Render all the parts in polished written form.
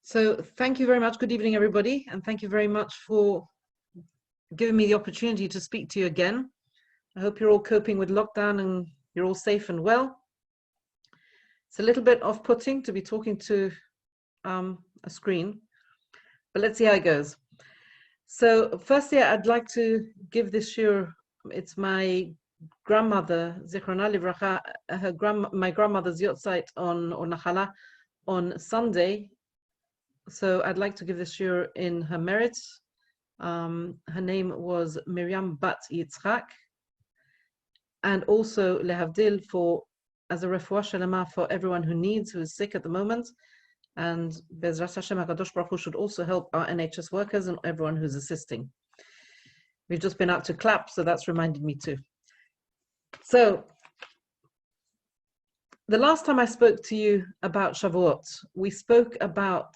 So thank you very much. Good evening, everybody. And thank you very much for giving me the opportunity to speak to you again. I hope you're all coping with lockdown and you're all safe and well. It's a little bit off-putting to be talking to a screen, but let's see how it goes. So firstly, I'd like to give this shiur. It's my grandmother, Zichrona Livracha, my grandmother's yahrzeit on Nachala on Sunday. So I'd like to give this shiur in her merit. Her name was Miriam Bat Yitzchak, and also lehavdil for as a refuah shelema for everyone who is sick at the moment, and Bezras Hashem HaKadosh Baruch Hu should also help our NHS workers and everyone who's assisting. We've just been out to clap, so that's reminded me too. So the last time I spoke to you about Shavuot, we spoke about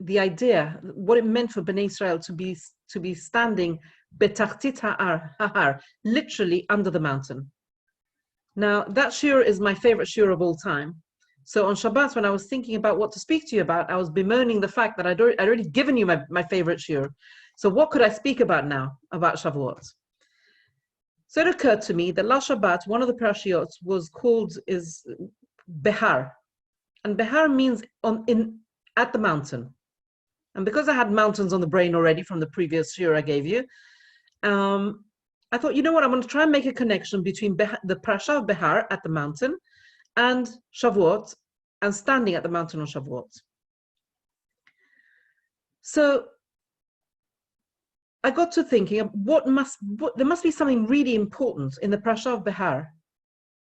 the idea, what it meant for Bnei Israel to be standing betachtit ha'ar, literally under the mountain. Now that shiur is my favorite shiur of all time. So on Shabbat, when I was thinking about what to speak to you about, I was bemoaning the fact that I'd already given you my favorite shiur. So what could I speak about now about Shavuot? So it occurred to me that last Shabbat, one of the parashiyot is Behar, and Behar means at the mountain. And because I had mountains on the brain already from the previous shiur I gave you, I thought, you know what, I'm going to try and make a connection between the parasha of Behar at the mountain and Shavuot, and standing at the mountain on Shavuot. So I got to thinking, there must be something really important in the parasha of Behar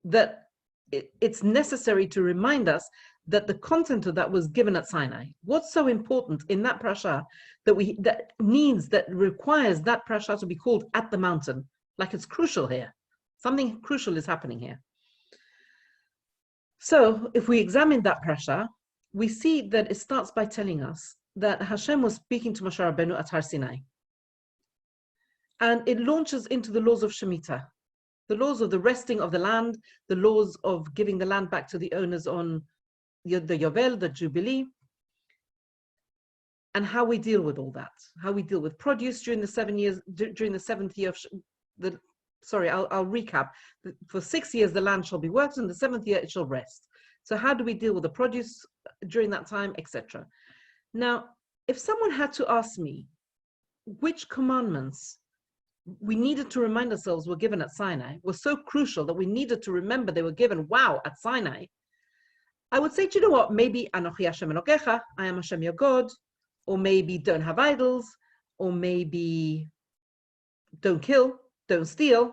that it's necessary to remind us that the content of that was given at Sinai. What's so important in that parasha that requires that parasha to be called at the mountain? Like it's crucial here. Something crucial is happening here. So if we examine that parasha, we see that it starts by telling us that Hashem was speaking to Moshe Rabbeinu at Har Sinai. And it launches into the laws of Shemitah, the laws of the resting of the land, the laws of giving the land back to the owners on the Yovel, the Jubilee, and how we deal with all that, how we deal with produce during the 7 years, during the 7th year of I'll recap. For 6 years, the land shall be worked, and the 7th year, it shall rest. So how do we deal with the produce during that time, etc.? Now, if someone had to ask me which commandments we needed to remind ourselves were given at Sinai, were so crucial that we needed to remember they were given, at Sinai, I would say, do you know what, maybe Anochi Hashem Elokecha, I am Hashem your God, or maybe don't have idols, or maybe don't kill, don't steal.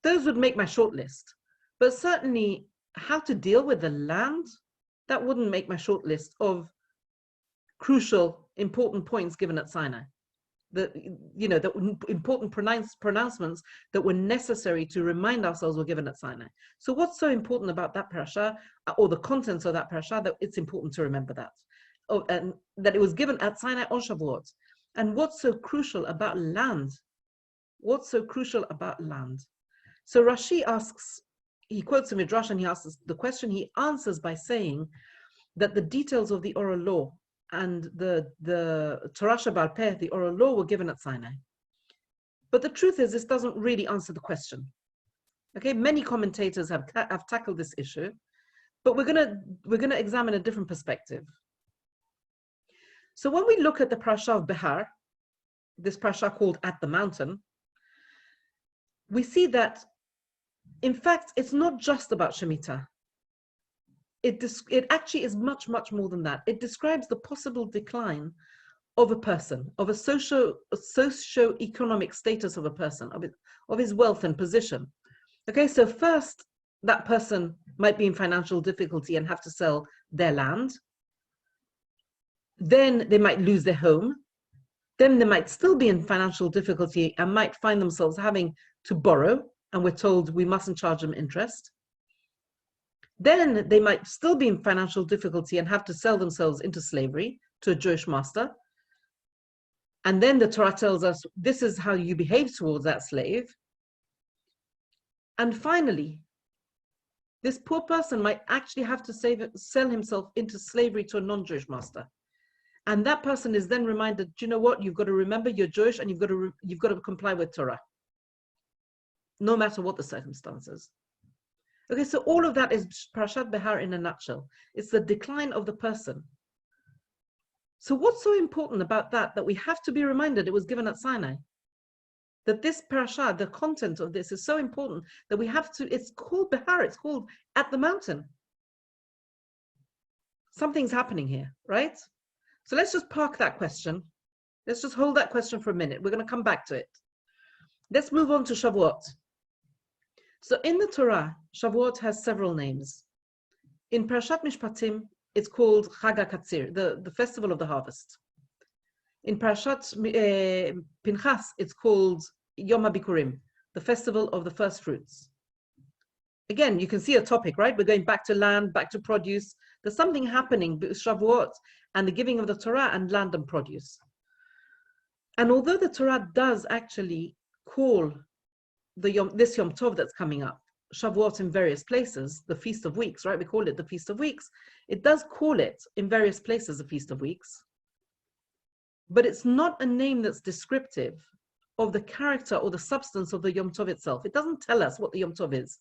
Those would make my short list. But certainly how to deal with the land, that wouldn't make my short list of crucial, important points given at Sinai. The important pronouncements that were necessary to remind ourselves were given at Sinai. So what's so important about that parasha, or the contents of that parasha, that it's important to remember that? And that it was given at Sinai on Shavuot. And what's so crucial about land? What's so crucial about land? So Rashi asks, he quotes a midrash and he asks the question, he answers by saying that the details of the oral law and the Torah Shebaal Peh, the oral law, were given at Sinai. But the truth is, this doesn't really answer the question. Okay, many commentators have tackled this issue, but we're gonna examine a different perspective. So when we look at the parasha of Behar, this parasha called At the Mountain, we see that, in fact, it's not just about Shemitah. It actually is much, much more than that. It describes the possible decline of a person, of a socio-economic status of a person, of his wealth and position. Okay, so first, that person might be in financial difficulty and have to sell their land. Then they might lose their home. Then they might still be in financial difficulty and might find themselves having to borrow, and we're told we mustn't charge them interest. Then they might still be in financial difficulty and have to sell themselves into slavery to a Jewish master. And then the Torah tells us this is how you behave towards that slave. And finally, this poor person might actually have to sell himself into slavery to a non-Jewish master. And that person is then reminded, do you know what? You've got to remember you're Jewish and you've got to comply with Torah, no matter what the circumstances. Okay, so all of that is Parashat Behar in a nutshell. It's the decline of the person. So what's so important about that we have to be reminded it was given at Sinai? That this parasha, the content of this is so important that we have to, it's called Behar, it's called at the mountain. Something's happening here, right? So let's just park that question. Let's just hold that question for a minute. We're going to come back to it. Let's move on to Shavuot. So in the Torah, Shavuot has several names. In Parashat Mishpatim, it's called Chag HaKatzir, the festival of the harvest. In Parashat Pinchas, it's called Yom HaBikurim, the festival of the first fruits. Again, you can see a topic, right? We're going back to land, back to produce. There's something happening with Shavuot and the giving of the Torah and land and produce. And although the Torah does actually call this Yom Tov that's coming up, Shavuot in various places, the Feast of Weeks, right? We call it the Feast of Weeks. It does call it in various places the Feast of Weeks. But it's not a name that's descriptive of the character or the substance of the Yom Tov itself. It doesn't tell us what the Yom Tov is.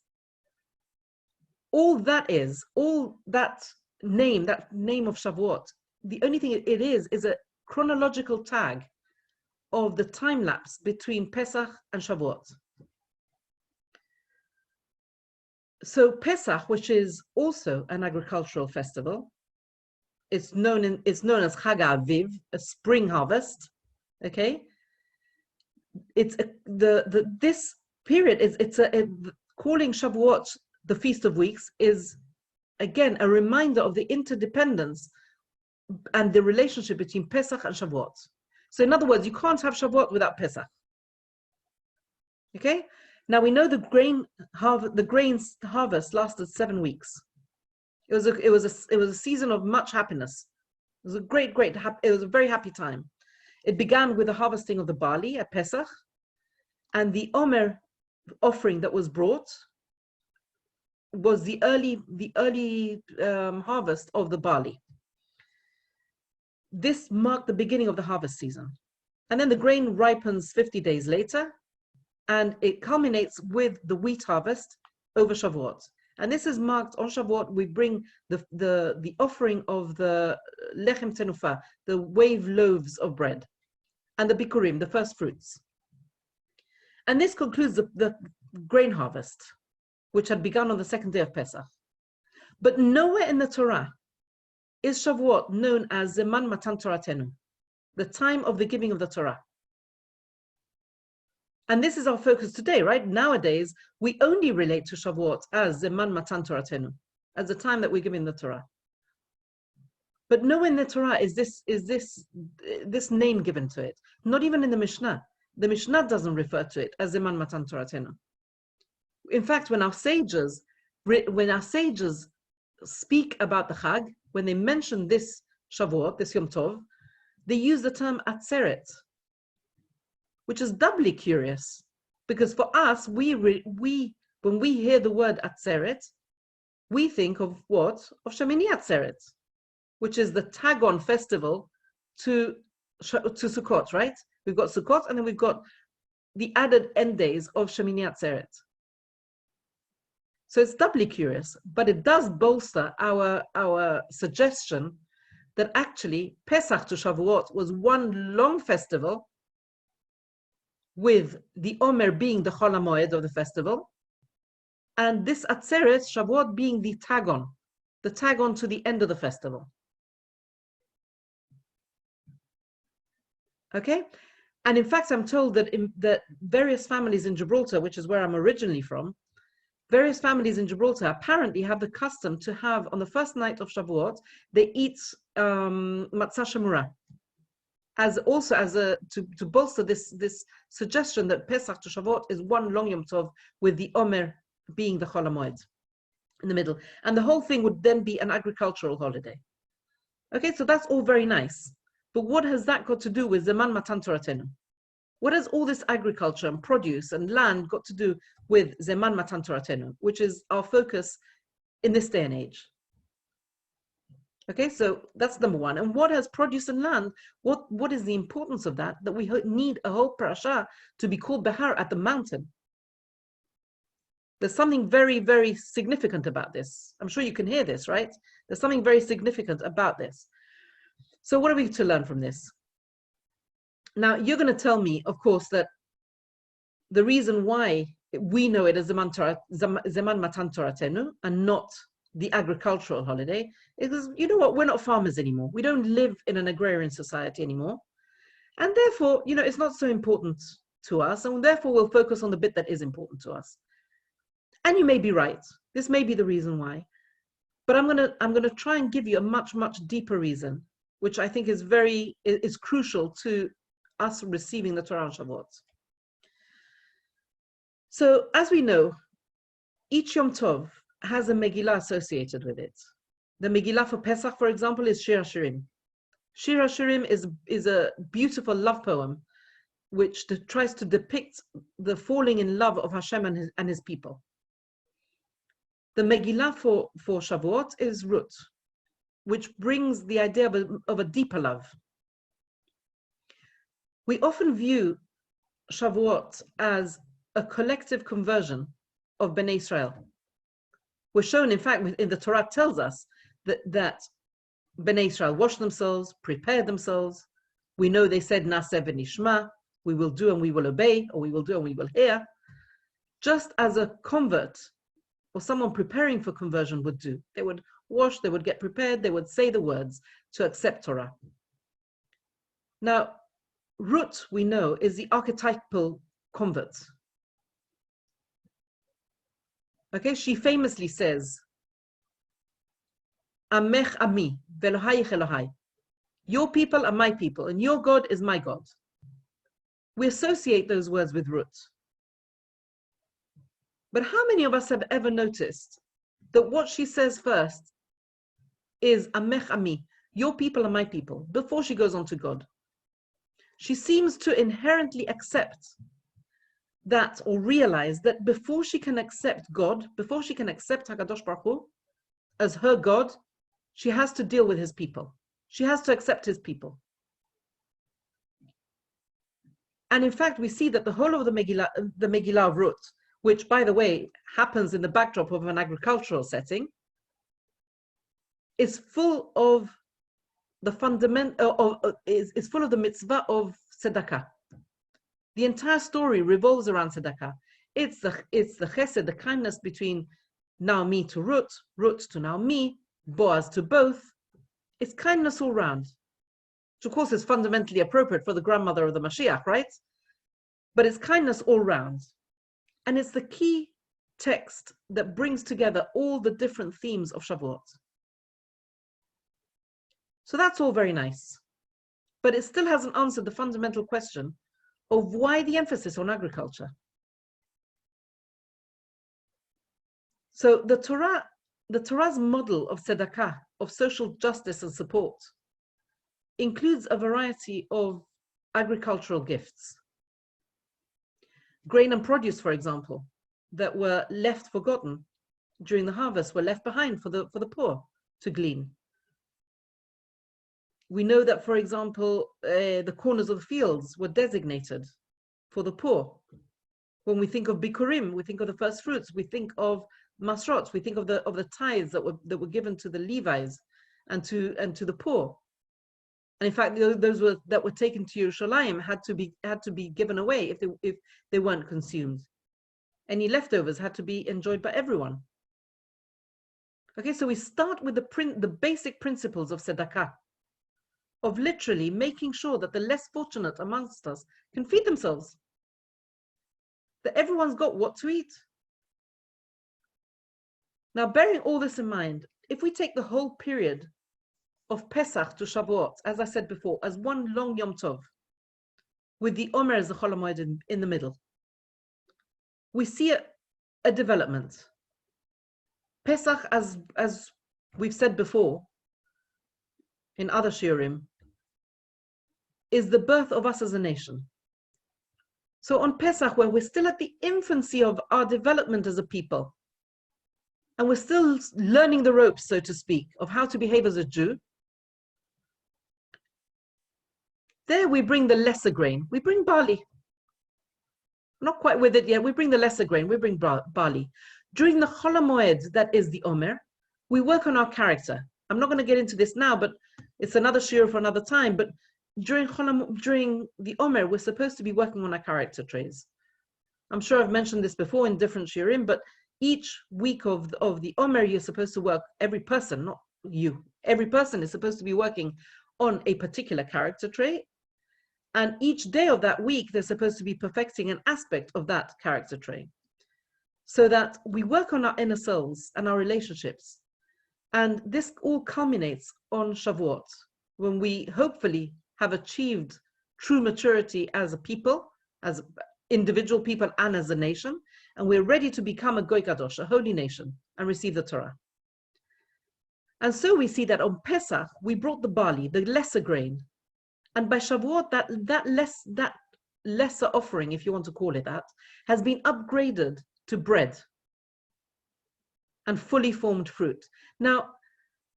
All that name of Shavuot, the only thing it is a chronological tag of the time lapse between Pesach and Shavuot. So Pesach, which is also an agricultural festival, it's known as Chag HaAviv, a spring harvest. Okay, it's this period is calling Shavuot the Feast of Weeks is again a reminder of the interdependence and the relationship between Pesach and Shavuot. So in other words, you can't have Shavuot without Pesach. Okay, now we know the grains harvest lasted 7 weeks. It was a season of much happiness. It was it was a very happy time. It began with the harvesting of the barley at Pesach, and the Omer offering that was brought was the early harvest of the barley. This marked the beginning of the harvest season, and then the grain ripens 50 days later, and it culminates with the wheat harvest over Shavuot. And this is marked on Shavuot. We bring the offering of the lechem tenufa, the wave loaves of bread, and the bikurim, the first fruits. And this concludes the grain harvest, which had begun on the second day of Pesach. But nowhere in the Torah is Shavuot known as Zeman Matan Toratenu, the time of the giving of the Torah. And this is our focus today, right? Nowadays, we only relate to Shavuot as Zeman Matan Toratenu, as the time that we're giving the Torah. But nowhere in the Torah is this name given to it. Not even in the Mishnah. The Mishnah doesn't refer to it as Zeman Matan Toratenu. In fact, when our sages speak about the Chag, when they mention this Shavuot, this Yom Tov, they use the term Atzeret, which is doubly curious, because for us, when we hear the word Atzeret, we think of what? Of Shemini Atzeret, which is the tag-on festival to Sukkot, right? We've got Sukkot, and then we've got the added end days of Shemini Atzeret. So it's doubly curious, but it does bolster our suggestion that actually Pesach to Shavuot was one long festival, with the Omer being the Chol HaMoed of the festival, and this Atzeret, Shavuot, being the tag-on to the end of the festival. Okay? And in fact, I'm told that that various families in Gibraltar, which is where I'm originally from, various families in Gibraltar apparently have the custom to have, on the first night of Shavuot, they eat matzah shemura, to bolster this suggestion that Pesach to Shavuot is one long Yom Tov, with the Omer being the Chol HaMoed in the middle. And the whole thing would then be an agricultural holiday. Okay, so that's all very nice. But what has that got to do with Zeman Matan Toratenu? What has all this agriculture and produce and land got to do with Zeman Matan Toratenu, which is our focus in this day and age? Okay, so that's number one. And what has produce and land? What is the importance of that? That we need a whole parasha to be called Behar, at the mountain. There's something very, very significant about this. I'm sure you can hear this, right? There's something very significant about this. So what are we to learn from this? Now, you're going to tell me, of course, that the reason why we know it as Zeman Matan Toratenu and not the agricultural holiday is because, you know what, we're not farmers anymore. We don't live in an agrarian society anymore. And therefore, you know, it's not so important to us. And therefore, we'll focus on the bit that is important to us. And you may be right. This may be the reason why. But I'm gonna try and give you a much, much deeper reason, which I think is crucial to us receiving the Torah on Shavuot. So as we know, each Yom Tov has a Megillah associated with it. The Megillah for Pesach, for example, is Shir HaShirim. Shir HaShirim is a beautiful love poem which tries to depict the falling in love of Hashem and his people. The Megillah for Shavuot is Ruth, which brings the idea of a deeper love. We often view Shavuot as a collective conversion of Bnei Israel. We're shown, in fact, in the Torah tells us that Bnei Israel washed themselves, prepared themselves. We know they said, Naseh v'nishma, we will do and we will obey, or we will do and we will hear, just as a convert or someone preparing for conversion would do. They would wash, they would get prepared, they would say the words to accept Torah. Now, Ruth, we know, is the archetypal convert. Okay, she famously says, Amech ami, velohayich Elohai. Your people are my people, and your God is my God. We associate those words with Ruth. But how many of us have ever noticed that what she says first is Amech ami, your people are my people, before she goes on to God? She seems to inherently accept that, or realize that before she can accept God, before she can accept HaKadosh Baruch Hu as her God, she has to deal with his people. She has to accept his people. And in fact, we see that the whole of the Megillah of Ruth, which, by the way, happens in the backdrop of an agricultural setting, is full of the is full of the mitzvah of tzedakah. The entire story revolves around tzedakah. It's the chesed, the kindness between Naomi to Ruth, Ruth to Naomi, Boaz to both. It's kindness all round, which of course is fundamentally appropriate for the grandmother of the Mashiach, right? But it's kindness all round. And it's the key text that brings together all the different themes of Shavuot. So that's all very nice. But it still hasn't answered the fundamental question of why the emphasis on agriculture. So the Torah's model of tzedakah, of social justice and support, includes a variety of agricultural gifts. Grain and produce, for example, that were left forgotten during the harvest were left behind for the poor to glean. We know that, for example, the corners of the fields were designated for the poor. When we think of bikurim, we think of the first fruits. We think of masrot. We think of the tithes that were given to the Levites and to the poor. And in fact, those that were taken to Yerushalayim had to be given away if they weren't consumed. Any leftovers had to be enjoyed by everyone. Okay, so we start with the basic principles of tzedakah, of literally making sure that the less fortunate amongst us can feed themselves, that everyone's got what to eat. Now, bearing all this in mind, if we take the whole period of Pesach to Shavuot, as I said before, as one long Yom Tov, with the Omer as the Chol HaMoed in the middle, we see a development. Pesach, as we've said before in other shiurim, is the birth of us as a nation. So on Pesach, where we're still at the infancy of our development as a people, and we're still learning the ropes, so to speak, of how to behave as a Jew, there we bring the lesser grain. We bring barley. Not quite with it yet. We bring the lesser grain. We bring barley. During the Chol HaMoed, that is the Omer, we work on our character. I'm not going to get into this now, but it's another shiur for another time. But during the Omer, we're supposed to be working on our character traits. I'm sure I've mentioned this before in different shiurim, but each week of the Omer, you're supposed to work, every person, not you, every person is supposed to be working on a particular character trait. And each day of that week, they're supposed to be perfecting an aspect of that character trait. So that we work on our inner selves and our relationships. And this all culminates on Shavuot, when we hopefully have achieved true maturity as a people, as individual people and as a nation, and we're ready to become a Goy Kadosh, a holy nation, and receive the Torah. And so we see that on Pesach, we brought the barley, the lesser grain, and by Shavuot, that lesser offering, if you want to call it that, has been upgraded to bread and fully formed fruit. Now,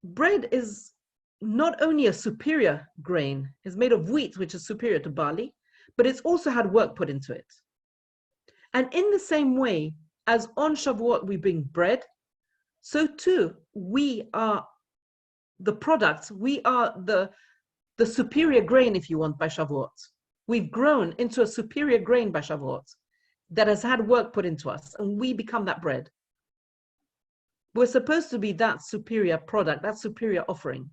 bread is not only a superior grain, it's made of wheat, which is superior to barley, but it's also had work put into it. And in the same way as on Shavuot we bring bread, so too we are the product, we are the superior grain, if you want, by Shavuot. We've grown into a superior grain by Shavuot that has had work put into us, and we become that bread. We're supposed to be that superior product, that superior offering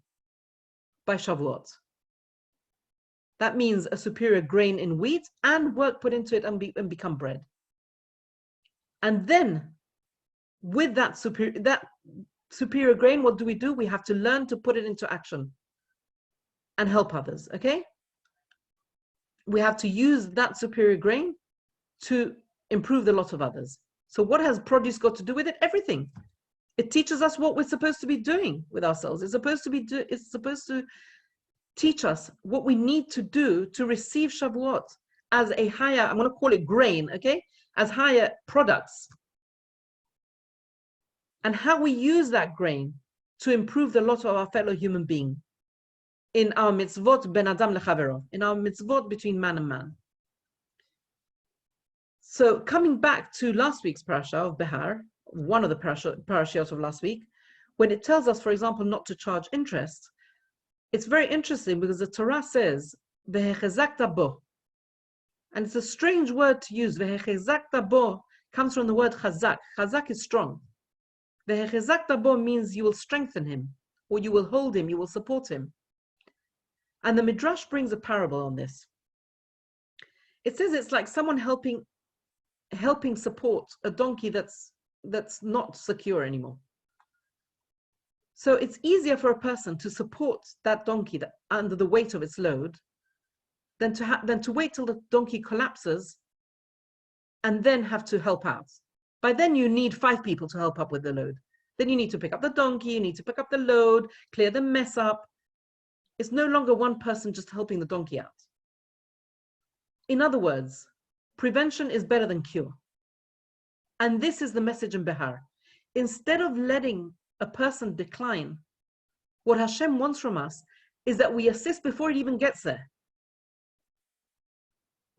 by Shavuot. That means a superior grain in wheat and work put into it and become bread. And then with that superior grain, what do? We have to learn to put it into action and help others, okay? We have to use that superior grain to improve the lot of others. So what has produce got to do with it? Everything. It teaches us what we're supposed to be doing with ourselves. It's supposed to teach us what we need to do to receive Shavuot as a higher, I'm going to call it grain, okay? As higher products. And how we use that grain to improve the lot of our fellow human being in our mitzvot ben adam lechavero, in our mitzvot between man and man. So coming back to last week's parasha of Behar, one of the parashiot of last week, when it tells us, for example, not to charge interest, it's very interesting because the Torah says, "Vehechezakta bo," and it's a strange word to use. Vehechezakta bo comes from the word chazak. Chazak is strong. Vehechezakta bo means you will strengthen him, or you will hold him, you will support him. And the Midrash brings a parable on this. It says it's like someone helping support a donkey that's not secure anymore. So it's easier for a person to support that donkey under the weight of its load than to wait till the donkey collapses and then have to help out. By then you need 5 people to help up with the load. Then you need to pick up the donkey, you need to pick up the load, clear the mess up. It's no longer one person just helping the donkey out. In other words, prevention is better than cure. And this is the message in Behar. Instead of letting a person decline, what Hashem wants from us is that we assist before it even gets there.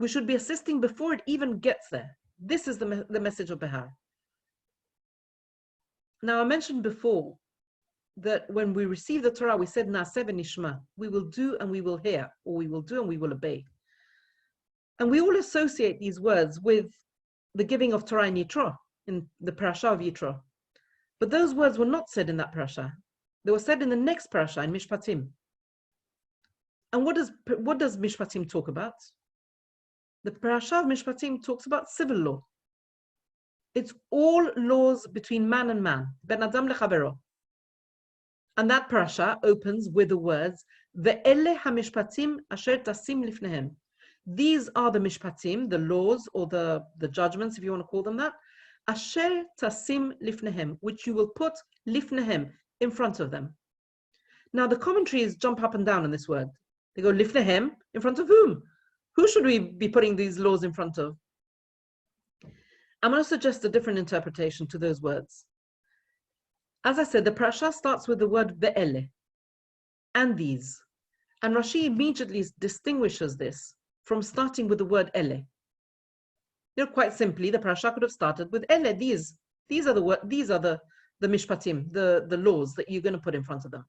We should be assisting before it even gets there. This is the message of Behar. Now, I mentioned before that when we receive the Torah, we said, Na'aseh v'nishma, we will do and we will hear, or we will do and we will obey. And we all associate these words with the giving of Torah in Yitro, in the parasha of Yitro. But those words were not said in that parasha. They were said in the next parasha, in Mishpatim. And what does Mishpatim talk about? The parasha of Mishpatim talks about civil law. It's all laws between man and man, ben adam lechavero. And that parasha opens with the words, Ve'ele hamishpatim asher tasim lifnehem. These are the mishpatim, the laws or the judgments, if you want to call them that, asher tasim lifnehem, which you will put lifnehem, in front of them. Now the commentaries jump up and down on this word. They go lifnehem, in front of whom? Who should we be putting these laws in front of? I'm going to suggest a different interpretation to those words. As I said, the parasha starts with the word ve'ele, and these. And Rashi immediately distinguishes this from starting with the word ele. Quite simply, the parasha could have started with ele, these. These are the mishpatim, the laws that you're going to put in front of them.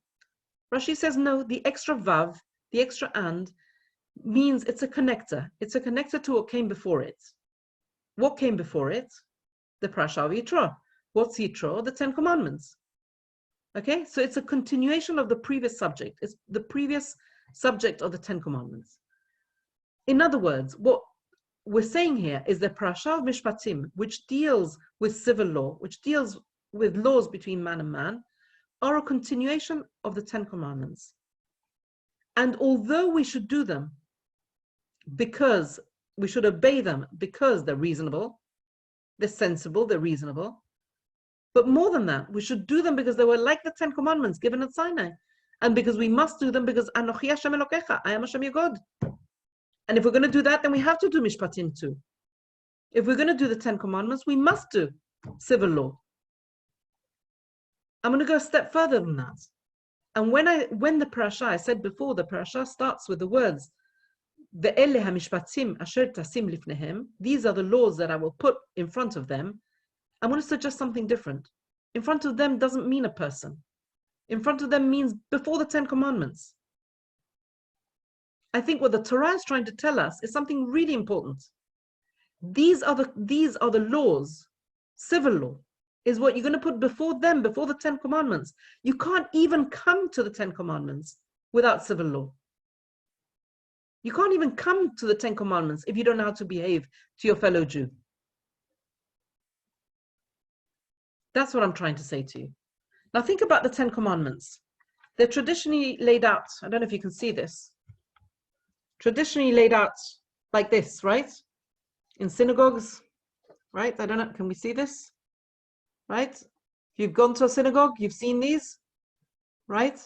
Rashi says no, the extra vav, the extra and, means it's a connector. It's a connector to what came before it. What came before it? The parasha of Yitro. What's Yitro? The 10 Commandments. Okay, so it's a continuation of the previous subject. It's the previous subject of the 10 Commandments. In other words, what we're saying here is the parasha of Mishpatim, which deals with civil law, which deals with laws between man and man, are a continuation of the 10 Commandments. And although we should do them because we should obey them because they're reasonable, they're sensible, they're reasonable, but more than that, we should do them because they were like the 10 Commandments given at Sinai. And because we must do them because Anochi Hashem Elokecha, I am Hashem your God. And if we're going to do that, then we have to do Mishpatim too. If we're going to do the 10 Commandments, we must do civil law. I'm going to go a step further than that. And when the parasha, I said before, the parasha starts with the words, Ve'ele hamishpatim asher tasim lifnehem, these are the laws that I will put in front of them. I want to suggest something different. In front of them doesn't mean a person. In front of them means before the 10 Commandments. I think what the Torah is trying to tell us is something really important. These are the laws. Civil law is what you're going to put before them, before the 10 Commandments. You can't even come to the 10 Commandments without civil law. You can't even come to the 10 Commandments if you don't know how to behave to your fellow Jew. That's what I'm trying to say to you. Now think about the 10 Commandments. They're traditionally laid out, I don't know if you can see this, traditionally laid out like this, right? In synagogues, right? I don't know, can we see this? Right? If you've gone to a synagogue, you've seen these, right?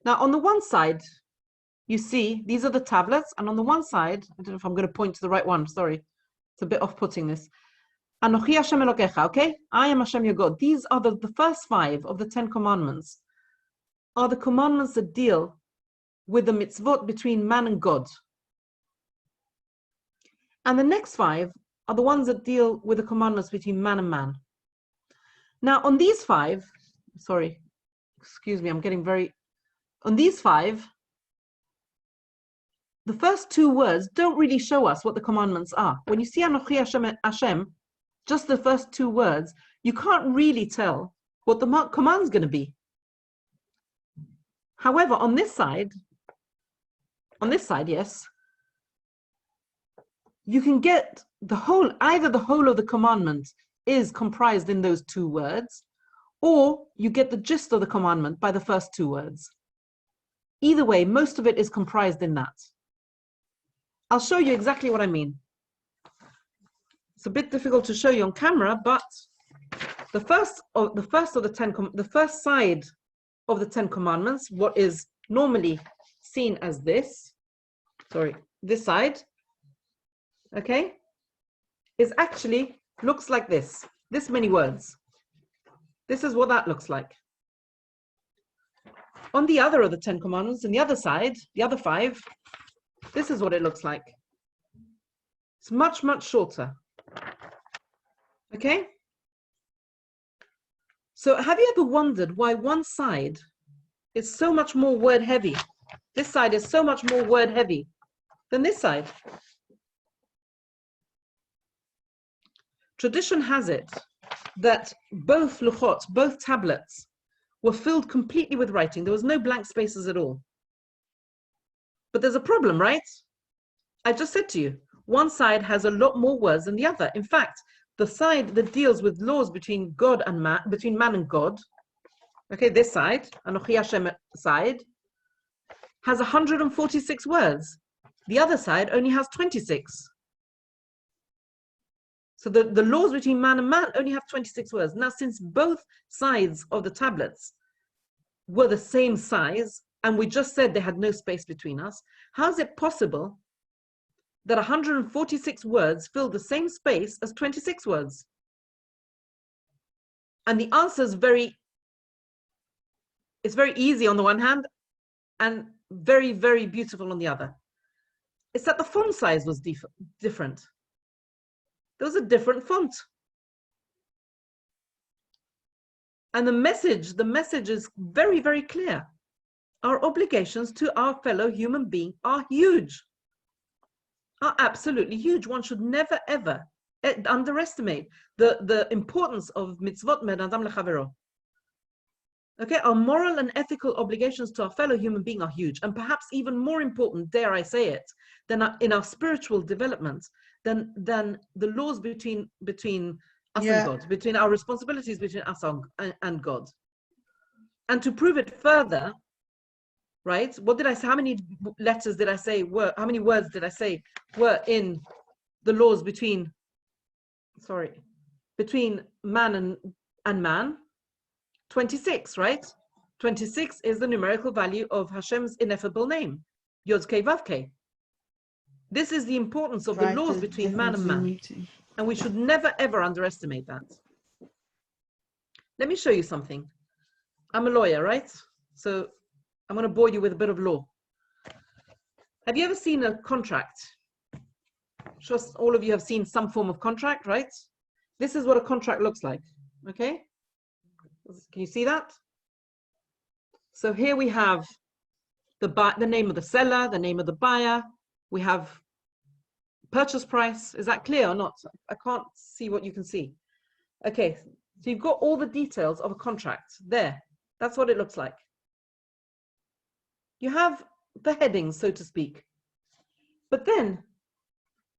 Now on the one side, you see, these are the tablets, and on the one side, I don't know if I'm going to point to the right one, sorry, it's a bit off-putting this. Anochi Hashem Elokecha, okay? I am Hashem your God. These are the first 5 of the 10 Commandments, are the commandments that deal with the mitzvot between man and God. And the next 5 are the ones that deal with the commandments between man and man. Now on these 5, sorry, excuse me, on these 5, the first 2 words don't really show us what the commandments are. When you see Anochi Hashem, just the first 2 words, you can't really tell what the command's going to be. However, on this side, yes, you can get either the whole of the commandment is comprised in those 2 words, or you get the gist of the commandment by the first 2 words. Either way, most of it is comprised in that. I'll show you exactly what I mean. It's a bit difficult to show you on camera, but the first side of the 10 Commandments, what is normally seen as this side, okay, is actually looks like this many words. This is what that looks like. On the other of the 10 Commandments, on the other side, the other 5, this is what it looks like. It's much, much shorter. Okay? So have you ever wondered why one side is so much more word heavy? This side is so much more word heavy than this side. Tradition has it that both luchot, both tablets, were filled completely with writing. There was no blank spaces at all. But there's a problem, right? I just said to you, one side has a lot more words than the other. In fact, the side that deals with laws between God and man, between man and God, okay, this side, Anochi Hashem side, has 146 words. The other side only has 26. So the laws between man and man only have 26 words. Now, since both sides of the tablets were the same size, and we just said they had no space between us, how is it possible that 146 words fill the same space as 26 words? And the answer is it's very easy on the one hand and very, very beautiful on the other. It's that the font size was different. There was a different font. And the message is very, very clear. Our obligations to our fellow human being are huge, are absolutely huge. One should never, ever underestimate the importance of mitzvot ben adam lechavero. Okay, our moral and ethical obligations to our fellow human being are huge, and perhaps even more important, dare I say it, than in our spiritual development, than the laws between us and God, between our responsibilities between us and God. And to prove it further, right? What did I say? How many letters did I say were? How many words did I say were in the laws between man and man? 26, right? 26 is the numerical value of Hashem's ineffable name, Yod Kei Vav Kei. This is the importance of the laws between man and man. And we should never, ever underestimate that. Let me show you something. I'm a lawyer, right? So I'm going to bore you with a bit of law. Have you ever seen a contract? Sure, all of you have seen some form of contract, right? This is what a contract looks like, okay? Can you see that? So here we have the name of the seller, the name of the buyer. We have purchase price. Is that clear or not? I can't see what you can see. Okay, so you've got all the details of a contract there. That's what it looks like. You have the headings, so to speak. But then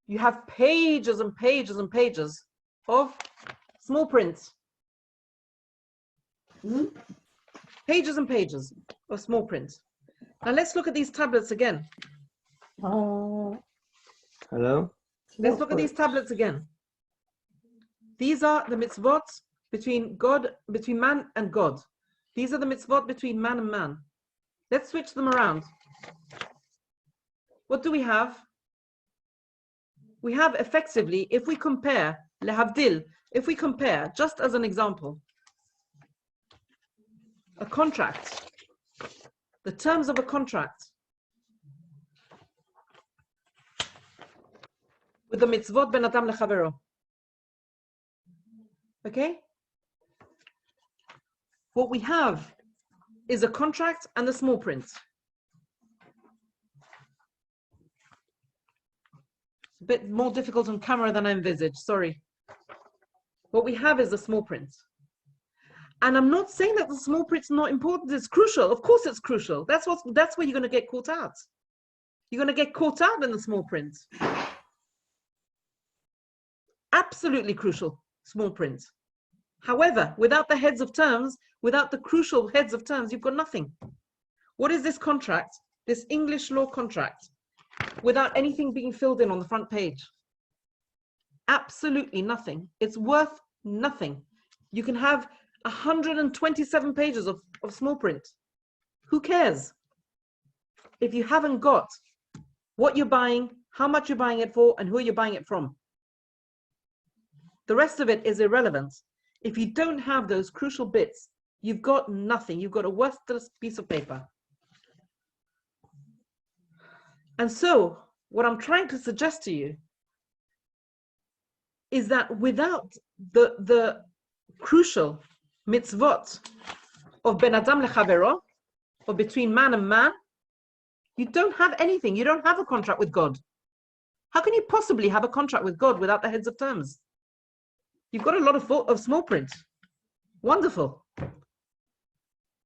you have pages and pages and pages of small print. Pages and pages of small print. Now let's look at these tablets again. Hello? Let's look at these tablets again. These are the mitzvot between man and God. These are the mitzvot between man and man. Let's switch them around. What do we have? We have effectively, if we compare, lehavdil, if we compare, just as an example, a contract, the terms of a contract with the mitzvot ben adam lechavero. Okay? What we have is a contract and the small print. It's a bit more difficult on camera than I envisaged, sorry. What we have is the small print. And I'm not saying that the small print's not important, it's crucial. Of course it's crucial. That's where you're going to get caught out. You're going to get caught out in the small print. Absolutely crucial, small print. However, without the heads of terms, without the crucial heads of terms, you've got nothing. What is this contract, this English law contract, without anything being filled in on the front page? Absolutely nothing. It's worth nothing. You can have 127 pages of small print. Who cares? If you haven't got what you're buying, how much you're buying it for, and who you're buying it from. The rest of it is irrelevant. If you don't have those crucial bits, you've got nothing. You've got a worthless piece of paper. And so, what I'm trying to suggest to you is that without the crucial mitzvot of ben adam lechavero, or between man and man, you don't have anything. You don't have a contract with God. How can you possibly have a contract with God without the heads of terms? You've got a lot of small print. Wonderful.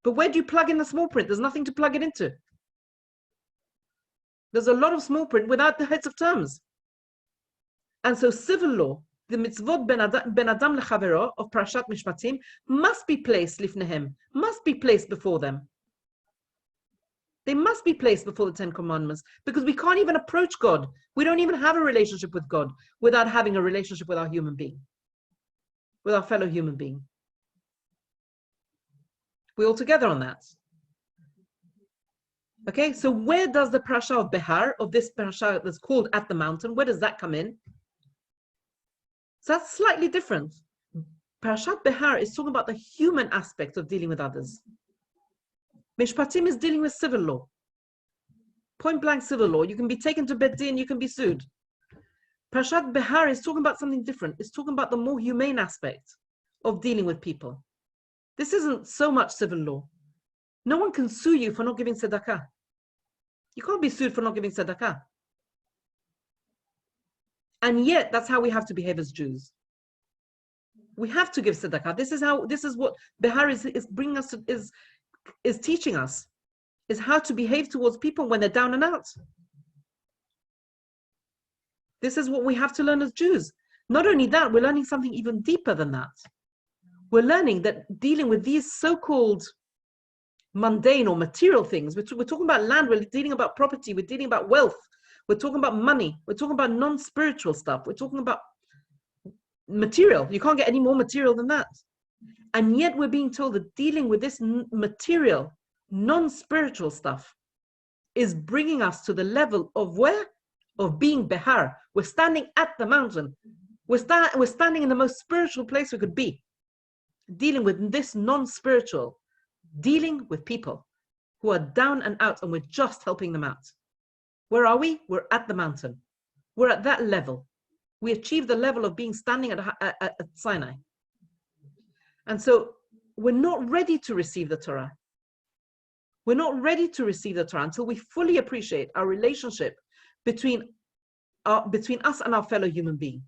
But where do you plug in the small print? There's nothing to plug it into. There's a lot of small print without the heads of terms. And so civil law, the mitzvot ben adam lechavero of Parashat Mishpatim must be placed lifnehem, must be placed before them. They must be placed before the Ten Commandments, because we can't even approach God. We don't even have a relationship with God without having a relationship with our human being, with our fellow human being. We're all together on that. Okay, so where does the parasha of Behar, of this parasha that's called At the Mountain, where does that come in? So that's slightly different. Parashat Behar is talking about the human aspect of dealing with others. Mishpatim is dealing with civil law. Point blank civil law. You can be taken to Beit Din, you can be sued. Parashat Behar is talking about something different. It's talking about the more humane aspect of dealing with people. This isn't so much civil law. No one can sue you for not giving tzedakah. You can't be sued for not giving tzedakah. And yet, that's how we have to behave as Jews. We have to give tzedakah. This is what Behar is bringing us to, is teaching us, is how to behave towards people when they're down and out. This is what we have to learn as Jews. Not only that, we're learning something even deeper than that. We're learning that dealing with these so-called mundane or material things, we're talking about land, we're dealing about property, we're dealing about wealth, we're talking about money, we're talking about non-spiritual stuff, we're talking about material. You can't get any more material than that. And yet we're being told that dealing with this material, non-spiritual stuff is bringing us to the level of where? Of being Behar. We're standing at the mountain. We're standing in the most spiritual place we could be, dealing with this non-spiritual, dealing with people who are down and out, and we're just helping them out. Where are we? We're at the mountain. We're at that level. We achieve the level of being standing at Sinai. And so we're not ready to receive the Torah. We're not ready to receive the Torah until we fully appreciate our relationship between us and our fellow human being.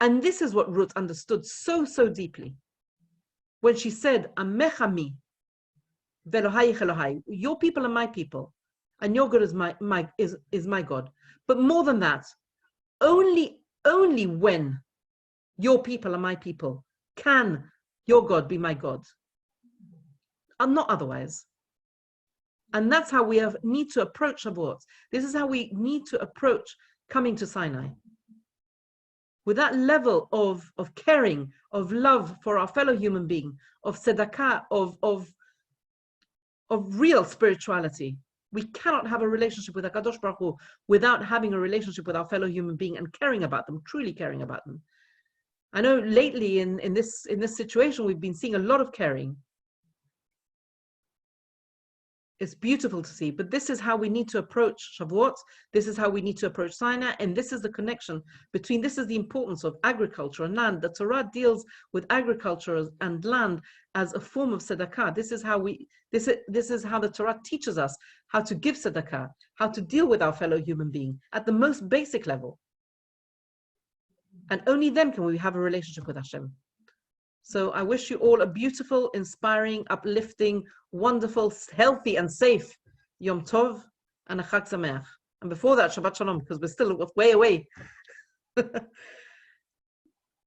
And this is what Ruth understood so deeply when she said, Amecha mi, velohayich Elohai, your people are my people, and your God is my God. But more than that, only when your people are my people can your God be my God, and not otherwise. And that's how we need to approach Shavuot. This is how we need to approach coming to Sinai. With that level of caring, of love for our fellow human being, of tzedakah, of real spirituality. We cannot have a relationship with HaKadosh Baruch Hu without having a relationship with our fellow human being and caring about them, truly caring about them. I know lately in this situation, we've been seeing a lot of caring. It's beautiful to see, but this is how we need to approach Shavuot. This is how we need to approach Sinai, and this is the connection between, this is the importance of agriculture and land. The Torah deals with agriculture and land as a form of tzedakah. This is how the Torah teaches us how to give tzedakah, how to deal with our fellow human being at the most basic level. And only then can we have a relationship with Hashem. So I wish you all a beautiful, inspiring, uplifting, wonderful, healthy, and safe Yom Tov and a Chag Sameach. And before that, Shabbat Shalom, because we're still way away.